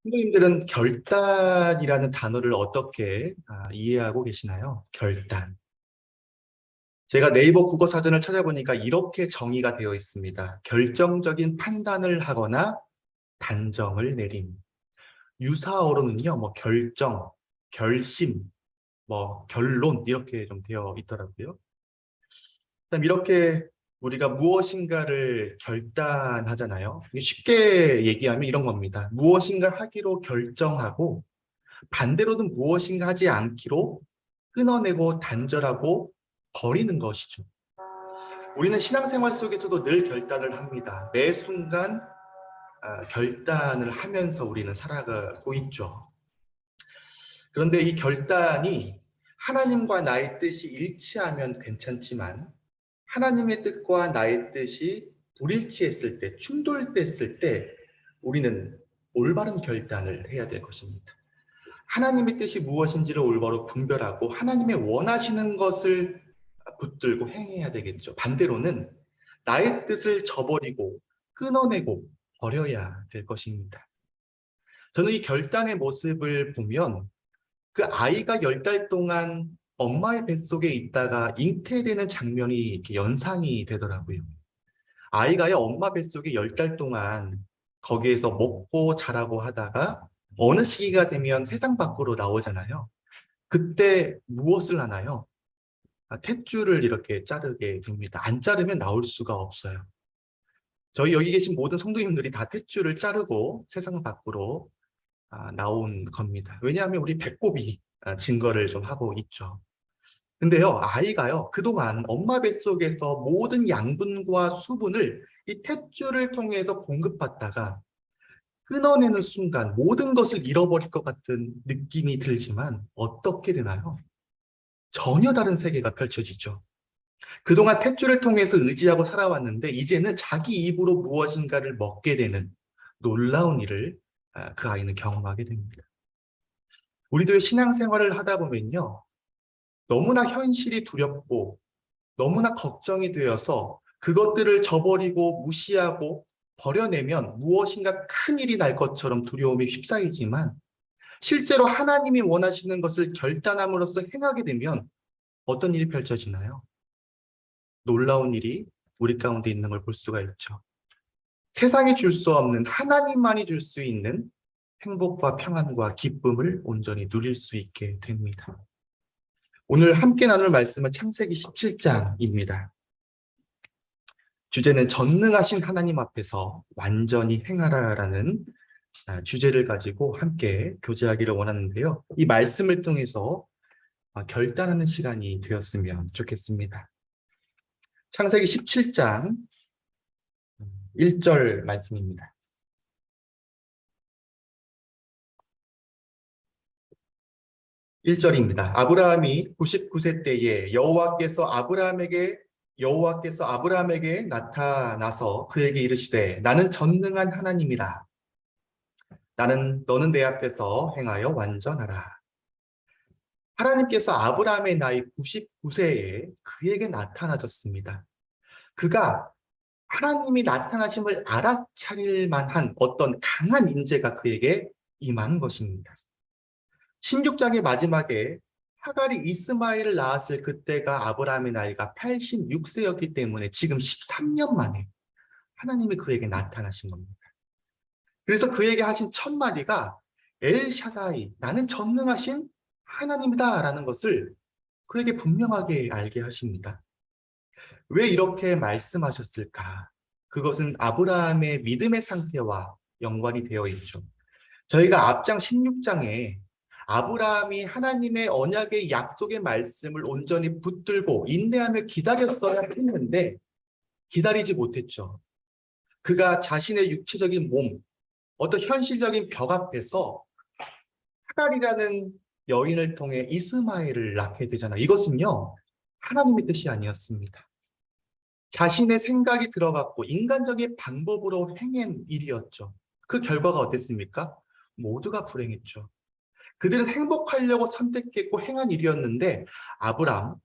선생님들은 결단이라는 단어를 어떻게 이해하고 계시나요? 결단. 제가 네이버 국어 사전을 찾아보니까 이렇게 정의가 되어 있습니다. 결정적인 판단을 하거나 단정을 내림. 유사어로는요, 뭐 결정, 결심, 뭐 결론 이렇게 좀 되어 있더라고요. 그다음 이렇게 우리가 무엇인가를 결단하잖아요. 쉽게 얘기하면 이런 겁니다. 무엇인가 하기로 결정하고 반대로는 무엇인가 하지 않기로 끊어내고 단절하고 버리는 것이죠. 우리는 신앙생활 속에서도 늘 결단을 합니다. 매 순간 결단을 하면서 우리는 살아가고 있죠. 그런데 이 결단이 하나님과 나의 뜻이 일치하면 괜찮지만 하나님의 뜻과 나의 뜻이 불일치했을 때, 충돌됐을 때 우리는 올바른 결단을 해야 될 것입니다. 하나님의 뜻이 무엇인지를 올바로 분별하고 하나님의 원하시는 것을 붙들고 행해야 되겠죠. 반대로는 나의 뜻을 저버리고 끊어내고 버려야 될 것입니다. 저는 이 결단의 모습을 보면 그 아이가 10달 동안 엄마의 뱃속에 있다가 잉태되는 장면이 이렇게 연상이 되더라고요. 아이가요, 엄마 뱃속에 10달 동안 거기에서 먹고 자라고 하다가 어느 시기가 되면 세상 밖으로 나오잖아요. 그때 무엇을 하나요? 탯줄을 이렇게 자르게 됩니다. 안 자르면 나올 수가 없어요. 저희 여기 계신 모든 성도님들이 다 탯줄을 자르고 세상 밖으로 나온 겁니다. 왜냐하면 우리 배꼽이 증거를 좀 하고 있죠. 근데요, 아이가요, 그동안 엄마 뱃속에서 모든 양분과 수분을 이 탯줄을 통해서 공급받다가 끊어내는 순간 모든 것을 잃어버릴 것 같은 느낌이 들지만 어떻게 되나요? 전혀 다른 세계가 펼쳐지죠. 그동안 탯줄을 통해서 의지하고 살아왔는데 이제는 자기 입으로 무엇인가를 먹게 되는 놀라운 일을 그 아이는 경험하게 됩니다. 우리도 신앙생활을 하다 보면요. 너무나 현실이 두렵고 너무나 걱정이 되어서 그것들을 저버리고 무시하고 버려내면 무엇인가 큰 일이 날 것처럼 두려움이 휩싸이지만 실제로 하나님이 원하시는 것을 결단함으로써 행하게 되면 어떤 일이 펼쳐지나요? 놀라운 일이 우리 가운데 있는 걸 볼 수가 있죠. 세상이 줄 수 없는 하나님만이 줄 수 있는 행복과 평안과 기쁨을 온전히 누릴 수 있게 됩니다. 오늘 함께 나눌 말씀은 창세기 17장입니다. 주제는 전능하신 하나님 앞에서 완전히 행하라라는 주제를 가지고 함께 교제하기를 원하는데요. 이 말씀을 통해서 결단하는 시간이 되었으면 좋겠습니다. 창세기 17장 1절 말씀입니다. 1절입니다. 아브라함이 99세 때에 여호와께서 아브라함에게 나타나서 그에게 이르시되 나는 전능한 하나님이라. 너는 내 앞에서 행하여 완전하라. 하나님께서 아브라함의 나이 99세에 그에게 나타나셨습니다. 그가 하나님이 나타나심을 알아차릴 만한 어떤 강한 인재가 그에게 임한 것입니다. 16장의 마지막에 하갈이 이스마엘을 낳았을 그때가 아브라함의 나이가 86세였기 때문에 지금 13년 만에 하나님이 그에게 나타나신 겁니다. 그래서 그에게 하신 첫 마디가 엘샤다이, 나는 전능하신 하나님이다라는 것을 그에게 분명하게 알게 하십니다. 왜 이렇게 말씀하셨을까? 그것은 아브라함의 믿음의 상태와 연관이 되어 있죠. 저희가 앞장 16장에 아브라함이 하나님의 언약의 약속의 말씀을 온전히 붙들고 인내하며 기다렸어야 했는데 기다리지 못했죠. 그가 자신의 육체적인 몸, 어떤 현실적인 벽 앞에서 하갈이라는 여인을 통해 이스마엘을 낳게 되잖아요. 이것은요, 하나님의 뜻이 아니었습니다. 자신의 생각이 들어갔고 인간적인 방법으로 행한 일이었죠. 그 결과가 어땠습니까? 모두가 불행했죠. 그들은 행복하려고 선택했고 행한 일이었는데 아브람,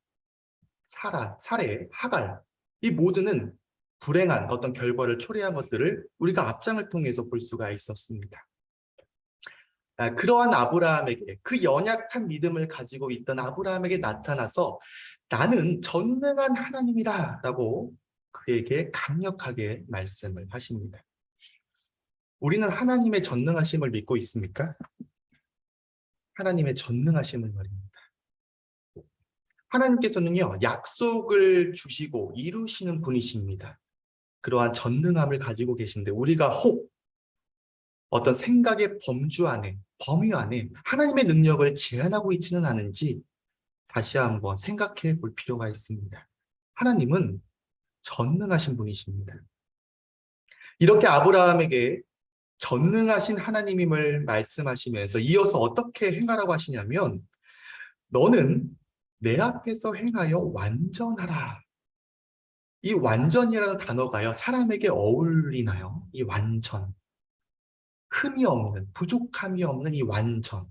사레, 하갈 이 모두는 불행한 어떤 결과를 초래한 것들을 우리가 앞장을 통해서 볼 수가 있었습니다. 그러한 아브라함에게 그 연약한 믿음을 가지고 있던 아브라함에게 나타나서 나는 전능한 하나님이라 라고 그에게 강력하게 말씀을 하십니다. 우리는 하나님의 전능하심을 믿고 있습니까? 하나님의 전능하심을 말입니다. 하나님께서는요, 약속을 주시고 이루시는 분이십니다. 그러한 전능함을 가지고 계신데 우리가 혹 어떤 생각의 범위 안에 하나님의 능력을 제한하고 있지는 않은지 다시 한번 생각해 볼 필요가 있습니다. 하나님은 전능하신 분이십니다. 이렇게 아브라함에게 전능하신 하나님임을 말씀하시면서 이어서 어떻게 행하라고 하시냐면 너는 내 앞에서 행하여 완전하라. 이 완전이라는 단어가요, 사람에게 어울리나요? 이 완전. 흠이 없는, 부족함이 없는 이 완전.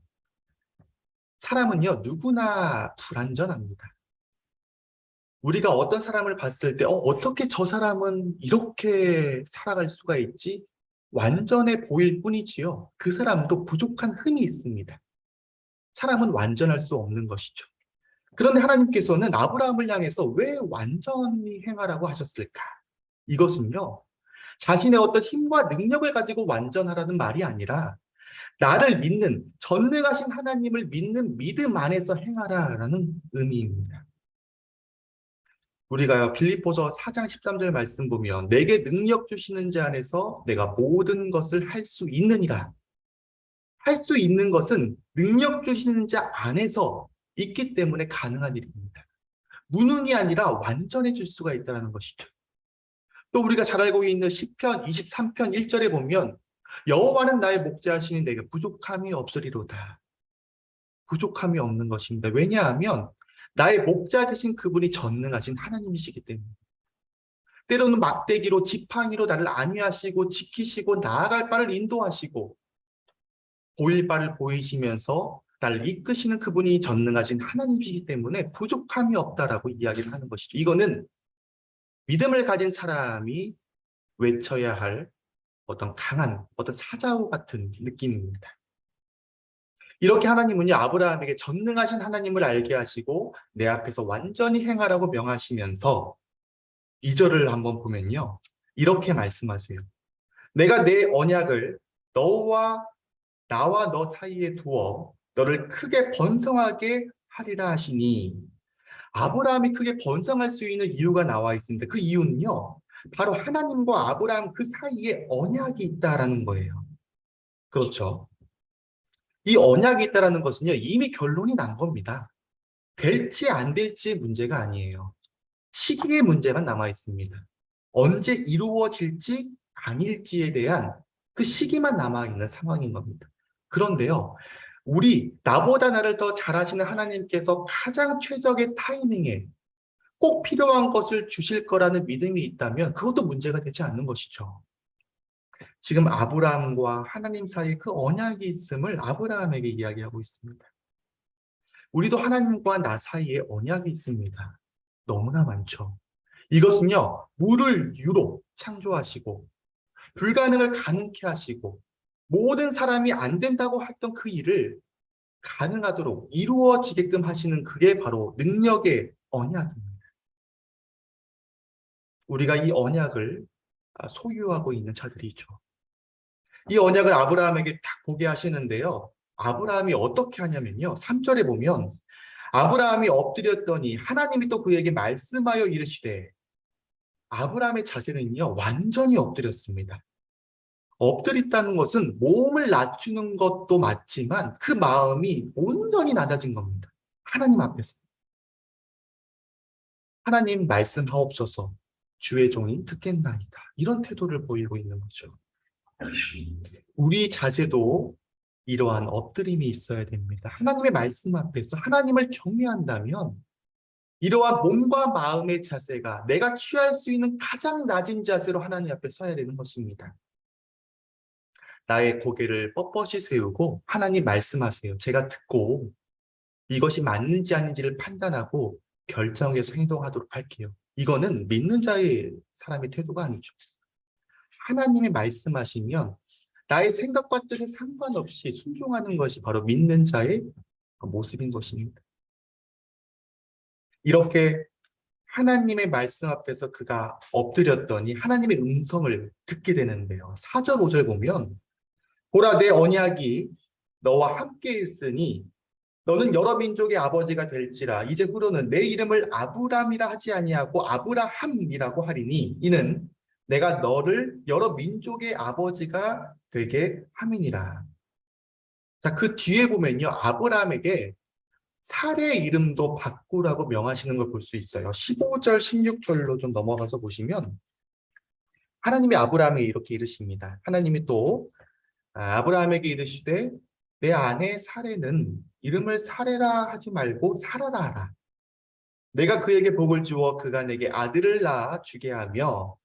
사람은요, 누구나 불완전합니다. 우리가 어떤 사람을 봤을 때, 어떻게 저 사람은 이렇게 살아갈 수가 있지? 완전해 보일 뿐이지요. 그 사람도 부족한 흠이 있습니다. 사람은 완전할 수 없는 것이죠. 그런데 하나님께서는 아브라함을 향해서 왜 완전히 행하라고 하셨을까? 이것은요, 자신의 어떤 힘과 능력을 가지고 완전하라는 말이 아니라 나를 믿는, 전능하신 하나님을 믿는 믿음 안에서 행하라라는 의미입니다. 우리가 빌립보서 4장 13절 말씀 보면 내게 능력 주시는 자 안에서 내가 모든 것을 할 수 있느니라. 할 수 있는 것은 능력 주시는 자 안에서 있기 때문에 가능한 일입니다. 무능이 아니라 완전해질 수가 있다는 것이죠. 또 우리가 잘 알고 있는 시편 23편 1절에 보면 여호와는 나의 목자시니 내게 부족함이 없으리로다. 부족함이 없는 것입니다. 왜냐하면 나의 목자 되신 그분이 전능하신 하나님이시기 때문에. 때로는 막대기로 지팡이로 나를 안위하시고 지키시고 나아갈 바를 인도하시고 보일 바를 보이시면서 나를 이끄시는 그분이 전능하신 하나님이시기 때문에 부족함이 없다라고 이야기를 하는 것이죠. 이거는 믿음을 가진 사람이 외쳐야 할 어떤 강한 어떤 사자우 같은 느낌입니다. 이렇게 하나님은요, 아브라함에게 전능하신 하나님을 알게 하시고 내 앞에서 완전히 행하라고 명하시면서 2절을 한번 보면요, 이렇게 말씀하세요. 내가 내 언약을 나와 너 사이에 두어 너를 크게 번성하게 하리라 하시니, 아브라함이 크게 번성할 수 있는 이유가 나와 있습니다. 그 이유는요, 바로 하나님과 아브라함 그 사이에 언약이 있다라는 거예요. 그렇죠. 이 언약이 있다라는 것은요, 이미 결론이 난 겁니다. 될지 안 될지의 문제가 아니에요. 시기의 문제만 남아 있습니다. 언제 이루어질지 아닐지에 대한 그 시기만 남아 있는 상황인 겁니다. 그런데요, 나보다 나를 더 잘하시는 하나님께서 가장 최적의 타이밍에 꼭 필요한 것을 주실 거라는 믿음이 있다면 그것도 문제가 되지 않는 것이죠. 지금 아브라함과 하나님 사이에 그 언약이 있음을 아브라함에게 이야기하고 있습니다. 우리도 하나님과 나 사이에 언약이 있습니다. 너무나 많죠. 이것은요, 물을 유로 창조하시고 불가능을 가능케 하시고 모든 사람이 안 된다고 했던 그 일을 가능하도록 이루어지게끔 하시는 그게 바로 능력의 언약입니다. 우리가 이 언약을 소유하고 있는 자들이죠. 이 언약을 아브라함에게 딱 보게 하시는데요. 아브라함이 어떻게 하냐면요, 3절에 보면 아브라함이 엎드렸더니 하나님이 또 그에게 말씀하여 이르시되, 아브라함의 자세는요, 완전히 엎드렸습니다. 엎드렸다는 것은 몸을 낮추는 것도 맞지만 그 마음이 온전히 낮아진 겁니다. 하나님 앞에서. 하나님 말씀하옵소서, 주의 종이 듣겠나이다. 이런 태도를 보이고 있는 거죠. 우리 자세도 이러한 엎드림이 있어야 됩니다. 하나님의 말씀 앞에서 하나님을 경외한다면 이러한 몸과 마음의 자세가 내가 취할 수 있는 가장 낮은 자세로 하나님 앞에 서야 되는 것입니다. 나의 고개를 뻣뻣이 세우고 하나님 말씀하세요. 제가 듣고 이것이 맞는지 아닌지를 판단하고 결정해서 행동하도록 할게요. 이거는 믿는 자의 사람의 태도가 아니죠. 하나님이 말씀하시면 나의 생각과 뜻에 상관없이 순종하는 것이 바로 믿는 자의 모습인 것입니다. 이렇게 하나님의 말씀 앞에서 그가 엎드렸더니 하나님의 음성을 듣게 되는데요. 4절, 5절 보면 보라 내 언약이 너와 함께 있으니 너는 여러 민족의 아버지가 될지라. 이제 후로는 내 이름을 아브람이라 하지 아니하고 아브라함이라고 하리니 이는 내가 너를 여러 민족의 아버지가 되게 함이니라. 자, 그 뒤에 보면요. 아브라함에게 살의 이름도 바꾸라고 명하시는 걸 볼 수 있어요. 15절, 16절로 좀 넘어가서 보시면 하나님이 아브라함에게 이렇게 이르십니다. 하나님이 또 아브라함에게 이르시되 내 아내 사레는 이름을 사레라 하지 말고 사라라 하라. 내가 그에게 복을 주어 그가 내게 아들을 낳아 주게 하며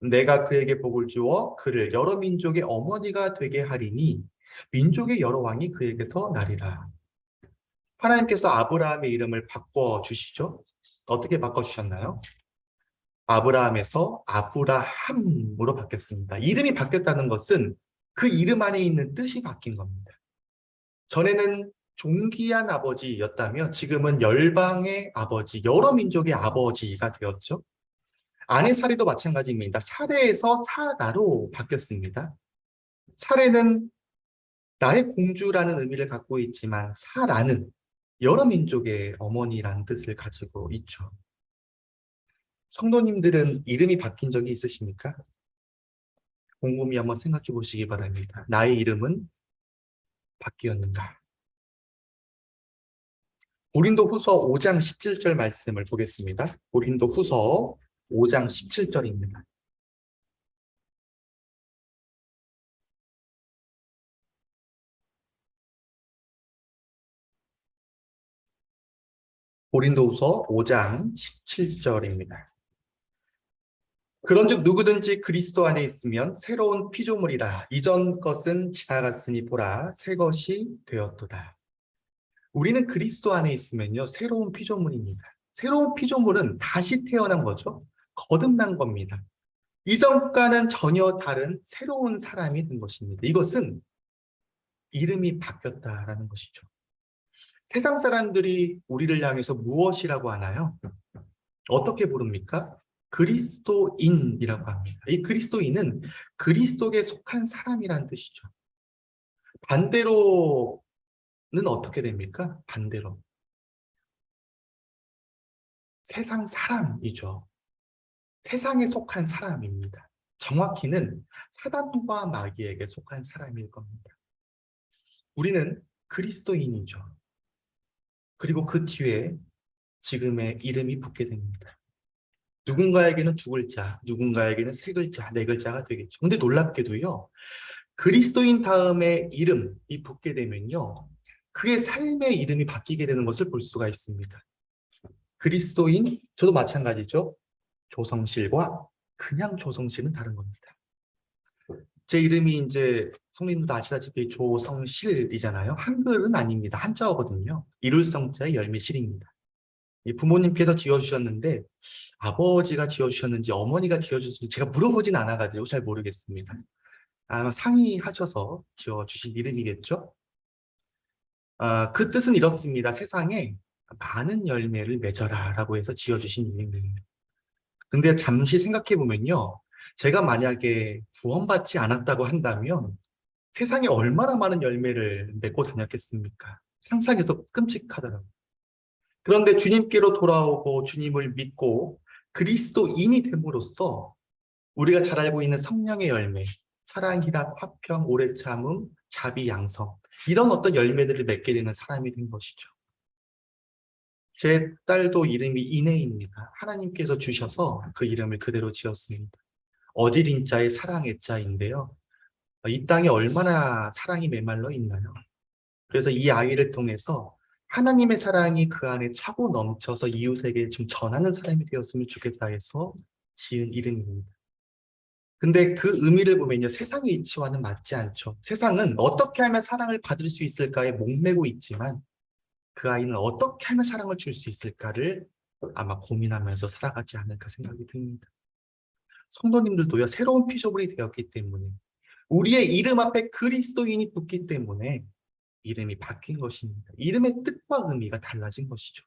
내가 그에게 복을 주어 그를 여러 민족의 어머니가 되게 하리니 민족의 여러 왕이 그에게서 나리라. 하나님께서 아브라함의 이름을 바꿔주시죠. 어떻게 바꿔주셨나요? 아브라함에서 아브라함으로 바뀌었습니다. 이름이 바뀌었다는 것은 그 이름 안에 있는 뜻이 바뀐 겁니다. 전에는 존귀한 아버지였다면 지금은 열방의 아버지, 여러 민족의 아버지가 되었죠. 아내 사례도 마찬가지입니다. 사례에서 사라로 바뀌었습니다. 사례는 나의 공주라는 의미를 갖고 있지만 사라는 여러 민족의 어머니라는 뜻을 가지고 있죠. 성도님들은 이름이 바뀐 적이 있으십니까? 곰곰이 한번 생각해 보시기 바랍니다. 나의 이름은 바뀌었는가? 고린도후서 5장 17절 말씀을 보겠습니다. 고린도후서 5장 17절입니다. 고린도후서 5장 17절입니다. 그런즉 누구든지 그리스도 안에 있으면 새로운 피조물이라. 이전 것은 지나갔으니 보라 새 것이 되었도다. 우리는 그리스도 안에 있으면요 새로운 피조물입니다. 새로운 피조물은 다시 태어난 거죠. 거듭난 겁니다. 이전과는 전혀 다른 새로운 사람이 된 것입니다. 이것은 이름이 바뀌었다라는 것이죠. 세상 사람들이 우리를 향해서 무엇이라고 하나요? 어떻게 부릅니까? 그리스도인이라고 합니다. 이 그리스도인은 그리스도에 속한 사람이란 뜻이죠. 반대로는 어떻게 됩니까? 반대로. 세상 사람이죠. 세상에 속한 사람입니다. 정확히는 사단과 마귀에게 속한 사람일 겁니다. 우리는 그리스도인이죠. 그리고 그 뒤에 지금의 이름이 붙게 됩니다. 누군가에게는 두 글자, 누군가에게는 세 글자, 네 글자가 되겠죠. 근데 놀랍게도요, 그리스도인 다음에 이름이 붙게 되면요, 그의 삶의 이름이 바뀌게 되는 것을 볼 수가 있습니다. 그리스도인, 저도 마찬가지죠. 조성실과 그냥 조성실은 다른 겁니다. 제 이름이 이제 성님도 아시다시피 조성실이잖아요. 한글은 아닙니다. 한자어거든요. 이룰성자의 열매실입니다. 부모님께서 지어주셨는데 아버지가 지어주셨는지 어머니가 지어주셨는지 제가 물어보진 않아가지고 잘 모르겠습니다. 아마 상의하셔서 지어주신 이름이겠죠? 그 뜻은 이렇습니다. 세상에 많은 열매를 맺어라 라고 해서 지어주신 이름이에요. 근데 잠시 생각해 보면요. 제가 만약에 구원받지 않았다고 한다면 세상에 얼마나 많은 열매를 맺고 다녔겠습니까? 상상해서 끔찍하더라고요. 그런데 주님께로 돌아오고 주님을 믿고 그리스도인이 됨으로써 우리가 잘 알고 있는 성령의 열매, 사랑, 희락, 화평, 오래 참음, 자비, 양성 이런 어떤 열매들을 맺게 되는 사람이 된 것이죠. 제 딸도 이름이 이내입니다. 하나님께서 주셔서 그 이름을 그대로 지었습니다. 어디린 자의 사랑의 자인데요. 이 땅에 얼마나 사랑이 메말라 있나요? 그래서 이 아이를 통해서 하나님의 사랑이 그 안에 차고 넘쳐서 이웃에게 좀 전하는 사람이 되었으면 좋겠다 해서 지은 이름입니다. 근데 그 의미를 보면요. 세상의 이치와는 맞지 않죠. 세상은 어떻게 하면 사랑을 받을 수 있을까에 목매고 있지만 그 아이는 어떻게 하면 사랑을 줄 수 있을까를 아마 고민하면서 살아가지 않을까 생각이 듭니다. 성도님들도요. 새로운 피조물이 되었기 때문에 우리의 이름 앞에 그리스도인이 붙기 때문에 이름이 바뀐 것입니다. 이름의 뜻과 의미가 달라진 것이죠.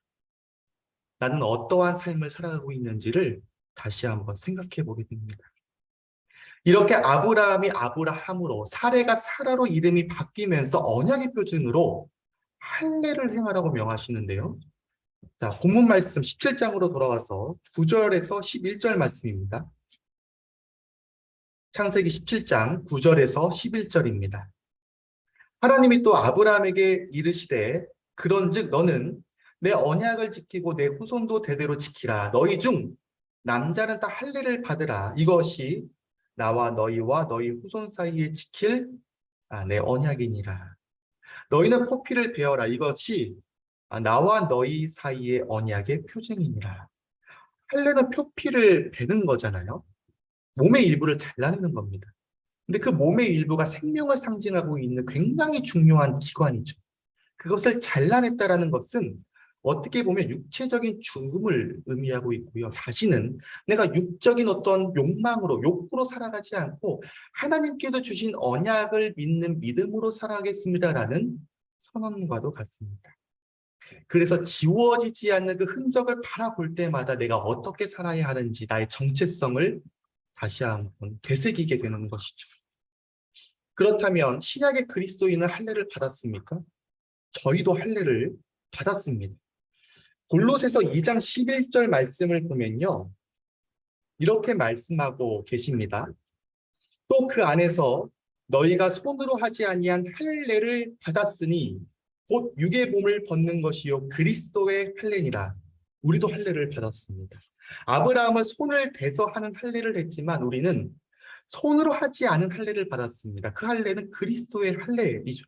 나는 어떠한 삶을 살아가고 있는지를 다시 한번 생각해 보게 됩니다. 이렇게 아브라함이 아브라함으로, 사레가 사라로 이름이 바뀌면서 언약의 표징으로 할례를 행하라고 명하시는데요. 자, 본문 말씀 17장으로 돌아와서 9절에서 11절 말씀입니다. 창세기 17장 9절에서 11절입니다. 하나님이 또 아브라함에게 이르시되 그런즉 너는 내 언약을 지키고 내 후손도 대대로 지키라. 너희 중 남자는 다 할례를 받으라. 이것이 나와 너희와 너희 후손 사이에 지킬 내 언약이니라. 너희는 포피를 베어라. 이것이 나와 너희 사이의 언약의 표징이니라. 할례는 표피를 베는 거잖아요. 몸의 일부를 잘라내는 겁니다. 근데 그 몸의 일부가 생명을 상징하고 있는 굉장히 중요한 기관이죠. 그것을 잘라냈다라는 것은 어떻게 보면 육체적인 죽음을 의미하고 있고요. 다시는 내가 육적인 어떤 욕망으로, 욕구로 살아가지 않고 하나님께서 주신 언약을 믿는 믿음으로 살아가겠습니다라는 선언과도 같습니다. 그래서 지워지지 않는 그 흔적을 바라볼 때마다 내가 어떻게 살아야 하는지 나의 정체성을 다시 한번 되새기게 되는 것이죠. 그렇다면 신약의 그리스도인은 할례를 받았습니까? 저희도 할례를 받았습니다. 골로새서 2장 11절 말씀을 보면요. 이렇게 말씀하고 계십니다. 또 그 안에서 너희가 손으로 하지 아니한 할례를 받았으니 곧 육의 몸을 벗는 것이요 그리스도의 할례니라. 우리도 할례를 받았습니다. 아브라함은 손을 대서 하는 할례를 했지만 우리는 손으로 하지 않은 할례를 받았습니다. 그 할례는 그리스도의 할례이죠.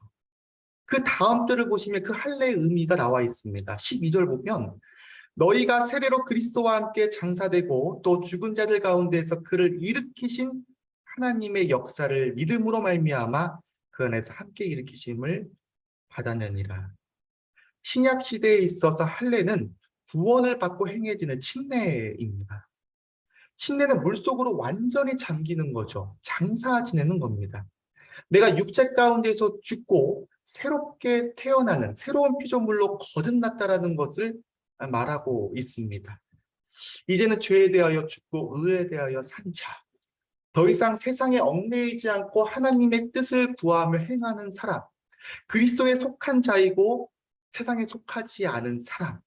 그 다음 절을 보시면 그 할례의 의미가 나와 있습니다. 12절 보면 너희가 세례로 그리스도와 함께 장사되고 또 죽은 자들 가운데서 그를 일으키신 하나님의 역사를 믿음으로 말미암아 그 안에서 함께 일으키심을 받았느니라. 신약 시대에 있어서 할례는 구원을 받고 행해지는 침례입니다. 침례는 물속으로 완전히 잠기는 거죠. 장사 지내는 겁니다. 내가 육체 가운데서 죽고 새롭게 태어나는 새로운 피조물로 거듭났다라는 것을 말하고 있습니다. 이제는 죄에 대하여 죽고 의에 대하여 산 자. 더 이상 세상에 얽매이지 않고 하나님의 뜻을 구하며 행하는 사람. 그리스도에 속한 자이고 세상에 속하지 않은 사람.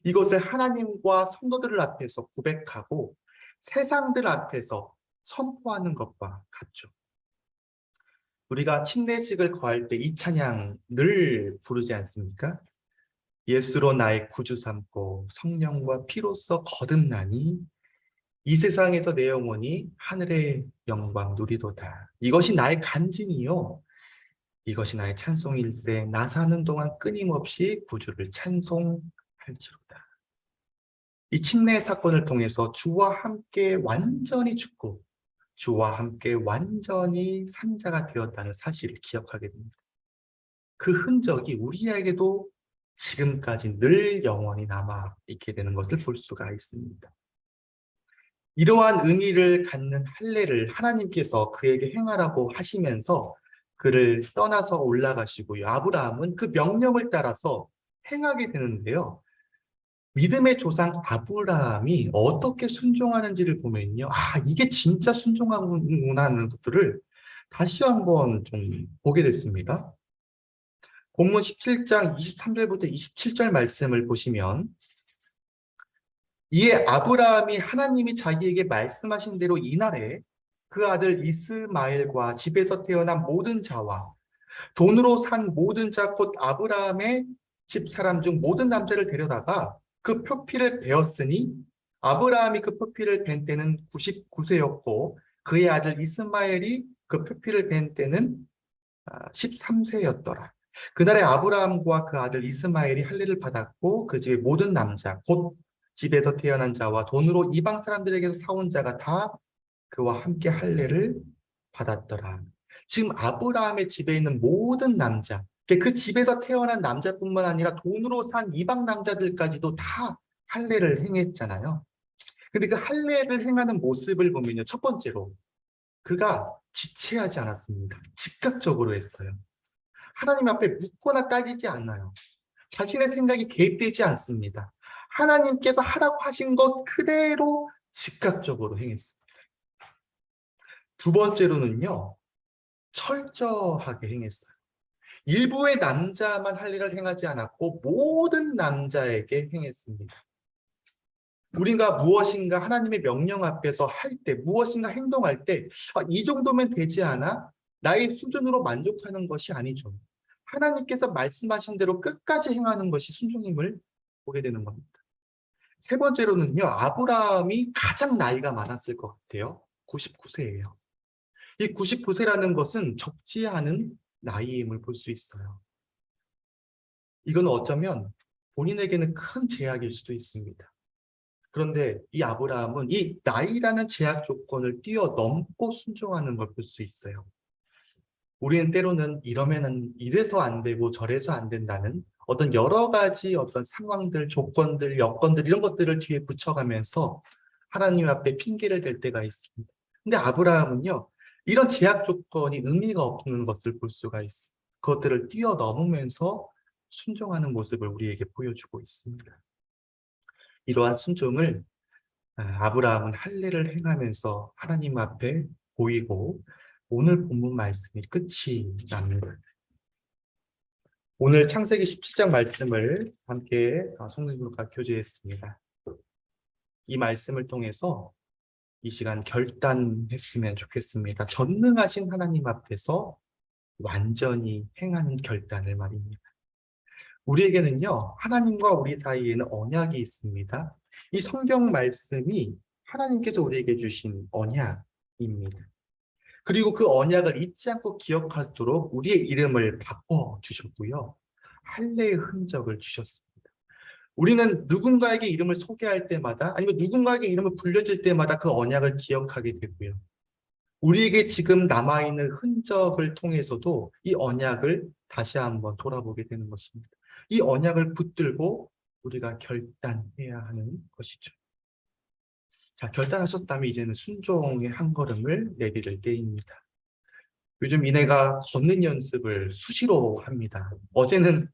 이것을 하나님과 성도들 앞에서 고백하고 세상들 앞에서 선포하는 것과 같죠. 우리가 침례식을 거할 때 이 찬양 늘 부르지 않습니까? 예수로 나의 구주 삼고 성령과 피로써 거듭나니 이 세상에서 내 영혼이 하늘의 영광 누리도다. 이것이 나의 간증이요. 이것이 나의 찬송일세. 나 사는 동안 끊임없이 구주를 찬송할지로다. 이 침례 사건을 통해서 주와 함께 완전히 죽고 주와 함께 완전히 산 자가 되었다는 사실을 기억하게 됩니다. 그 흔적이 우리에게도 지금까지 늘 영원히 남아있게 되는 것을 볼 수가 있습니다. 이러한 의미를 갖는 할례를 하나님께서 그에게 행하라고 하시면서 그를 떠나서 올라가시고요. 아브라함은 그 명령을 따라서 행하게 되는데요. 믿음의 조상 아브라함이 어떻게 순종하는지를 보면요. 이게 진짜 순종하구나 하는 것들을 다시 한번 좀 보게 됐습니다. 본문 17장 23절부터 27절 말씀을 보시면 이에 아브라함이 하나님이 자기에게 말씀하신 대로 이날에 그 아들 이스마엘과 집에서 태어난 모든 자와 돈으로 산 모든 자 곧 아브라함의 집 사람 중 모든 남자를 데려다가 그 표피를 베었으니 아브라함이 그 표피를 벤 때는 99세였고 그의 아들 이스마엘이 그 표피를 벤 때는 13세였더라. 그날에 아브라함과 그 아들 이스마엘이 할례를 받았고 그 집의 모든 남자 곧 집에서 태어난 자와 돈으로 이방 사람들에게서 사온 자가 다 그와 함께 할례를 받았더라. 지금 아브라함의 집에 있는 모든 남자, 그 집에서 태어난 남자뿐만 아니라 돈으로 산 이방 남자들까지도 다 할례를 행했잖아요. 근데 그 할례를 행하는 모습을 보면요. 첫 번째로 그가 지체하지 않았습니다. 즉각적으로 했어요. 하나님 앞에 묻거나 따지지 않아요. 자신의 생각이 개입되지 않습니다. 하나님께서 하라고 하신 것 그대로 즉각적으로 행했습니다. 두 번째로는요, 철저하게 행했어요. 일부의 남자만 할 일을 행하지 않았고 모든 남자에게 행했습니다. 우리가 무엇인가 하나님의 명령 앞에서 할 때, 무엇인가 행동할 때, 이 정도면 되지 않아? 나의 수준으로 만족하는 것이 아니죠. 하나님께서 말씀하신 대로 끝까지 행하는 것이 순종임을 보게 되는 겁니다. 세 번째로는요, 아브라함이 가장 나이가 많았을 것 같아요. 99세예요. 이 99세라는 것은 적지 않은 나이임을 볼 수 있어요. 이건 어쩌면 본인에게는 큰 제약일 수도 있습니다. 그런데 이 아브라함은 이 나이라는 제약 조건을 뛰어넘고 순종하는 걸 볼 수 있어요. 우리는 때로는 이러면은 이래서 안 되고 저래서 안 된다는 어떤 여러 가지 어떤 상황들, 조건들, 여건들 이런 것들을 뒤에 붙여가면서 하나님 앞에 핑계를 댈 때가 있습니다. 근데 아브라함은요, 이런 제약 조건이 의미가 없는 것을 볼 수가 있어요. 그것들을 뛰어넘으면서 순종하는 모습을 우리에게 보여주고 있습니다. 이러한 순종을 아브라함은 할례를 행하면서 하나님 앞에 보이고 오늘 본문 말씀이 끝이 납니다. 오늘 창세기 17장 말씀을 함께 성도님과 교제했습니다. 이 말씀을 통해서 이 시간 결단했으면 좋겠습니다. 전능하신 하나님 앞에서 완전히 행하는 결단을 말입니다. 우리에게는요, 하나님과 우리 사이에는 언약이 있습니다. 이 성경 말씀이 하나님께서 우리에게 주신 언약입니다. 그리고 그 언약을 잊지 않고 기억하도록 우리의 이름을 바꿔주셨고요. 할례의 흔적을 주셨습니다. 우리는 누군가에게 이름을 소개할 때마다 아니면 누군가에게 이름을 불려질 때마다 그 언약을 기억하게 되고요. 우리에게 지금 남아있는 흔적을 통해서도 이 언약을 다시 한번 돌아보게 되는 것입니다. 이 언약을 붙들고 우리가 결단해야 하는 것이죠. 자, 결단하셨다면 이제는 순종의 한 걸음을 내디딜 때입니다. 요즘 이내가 걷는 연습을 수시로 합니다. 어제는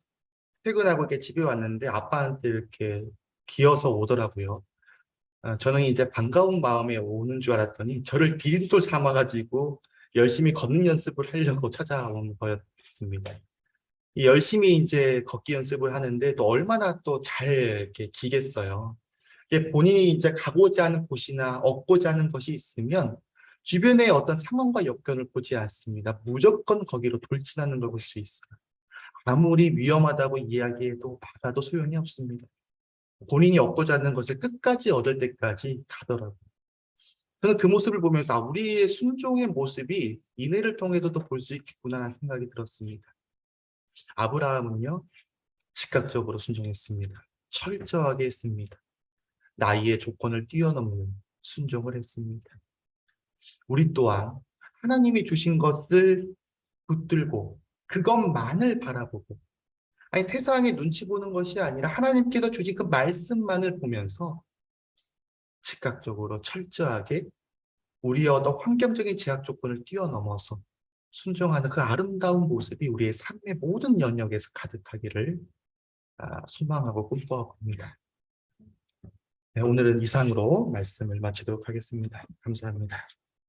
퇴근하고 이렇게 집에 왔는데 아빠한테 이렇게 기어서 오더라고요. 저는 이제 반가운 마음에 오는 줄 알았더니 저를 디딤돌 삼아가지고 열심히 걷는 연습을 하려고 찾아온 거였습니다. 이 열심히 이제 걷기 연습을 하는데 또 얼마나 또 잘 이렇게 기겠어요. 이게 본인이 이제 가고자 하는 곳이나 얻고자 하는 것이 있으면 주변의 어떤 상황과 여건을 보지 않습니다. 무조건 거기로 돌진하는 걸 볼 수 있어요. 아무리 위험하다고 이야기해도 받아도 소용이 없습니다. 본인이 얻고자 하는 것을 끝까지 얻을 때까지 가더라고요. 저는 그 모습을 보면서 우리의 순종의 모습이 인해를 통해서도 볼 수 있겠구나 하는 생각이 들었습니다. 아브라함은요, 즉각적으로 순종했습니다. 철저하게 했습니다. 나이의 조건을 뛰어넘는 순종을 했습니다. 우리 또한 하나님이 주신 것을 붙들고 그것만을 바라보고, 아니 세상의 눈치 보는 것이 아니라 하나님께서 주신 그 말씀만을 보면서 즉각적으로 철저하게 우리의 어떤 환경적인 제약 조건을 뛰어넘어서 순종하는 그 아름다운 모습이 우리의 삶의 모든 영역에서 가득하기를 소망하고 꿈꿔봅니다. 네, 오늘은 이상으로 말씀을 마치도록 하겠습니다. 감사합니다.